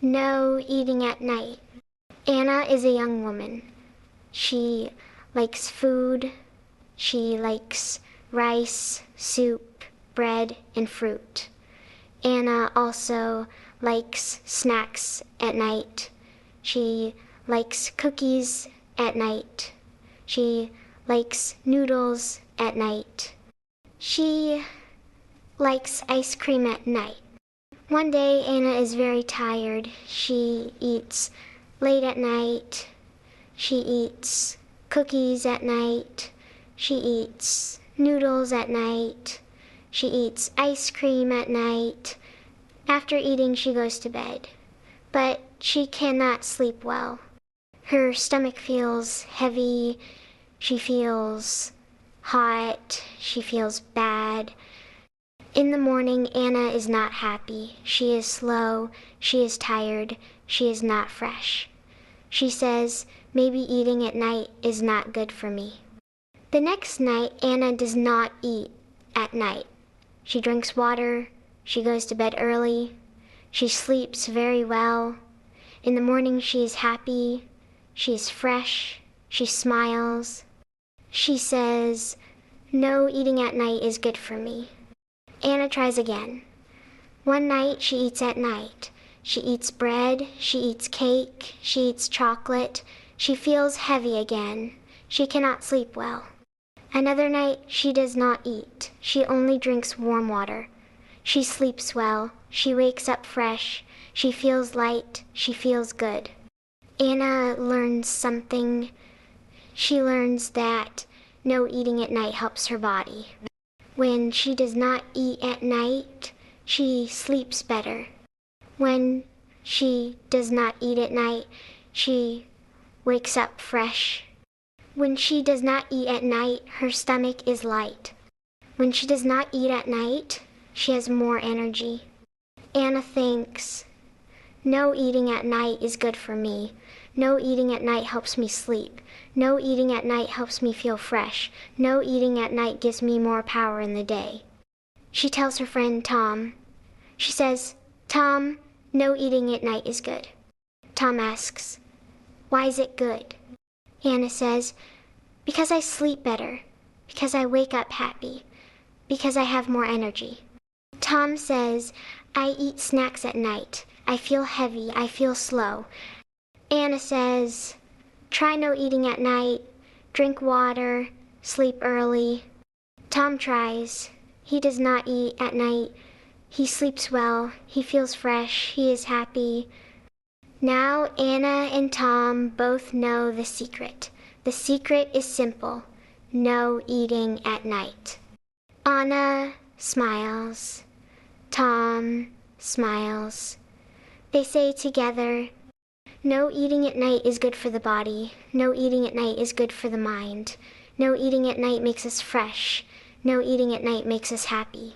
No eating at night. Anna is a young woman. She likes food. She likes rice, soup, bread, and fruit. Anna also likes snacks at night. She likes cookies at night. She likes noodles at night. She likes ice cream at night. One day, Anna is very tired. She eats late at night. She eats cookies at night. She eats noodles at night. She eats ice cream at night. After eating, she goes to bed. But she cannot sleep well. Her stomach feels heavy. She feels hot. She feels bad. In the morning, Anna is not happy. She is slow. She is tired. She is not fresh. She says, maybe eating at night is not good for me. The next night, Anna does not eat at night. She drinks water. She goes to bed early. She sleeps very well. In the morning, she is happy. She is fresh. She smiles. She says, no eating at night is good for me. Anna tries again. One night, she eats at night. She eats bread. She eats cake. She eats chocolate. She feels heavy again. She cannot sleep well. Another night, she does not eat. She only drinks warm water. She sleeps well. She wakes up fresh. She feels light. She feels good. Anna learns something. She learns that no eating at night helps her body. When she does not eat at night, she sleeps better. When she does not eat at night, she wakes up fresh. When she does not eat at night, her stomach is light. When she does not eat at night, she has more energy. Anna thinks, no eating at night is good for me. No eating at night helps me sleep. No eating at night helps me feel fresh. No eating at night gives me more power in the day. She tells her friend Tom. She says, Tom, no eating at night is good. Tom asks, why is it good? Anna says, because I sleep better. Because I wake up happy. Because I have more energy. Tom says, I eat snacks at night. I feel heavy. I feel slow. Anna says, try no eating at night, drink water, sleep early. Tom tries. He does not eat at night. He sleeps well. He feels fresh. He is happy. Now Anna and Tom both know the secret. The secret is simple. No eating at night. Anna smiles. Tom smiles. They say together, no eating at night is good for the body. No eating at night is good for the mind. No eating at night makes us fresh. No eating at night makes us happy.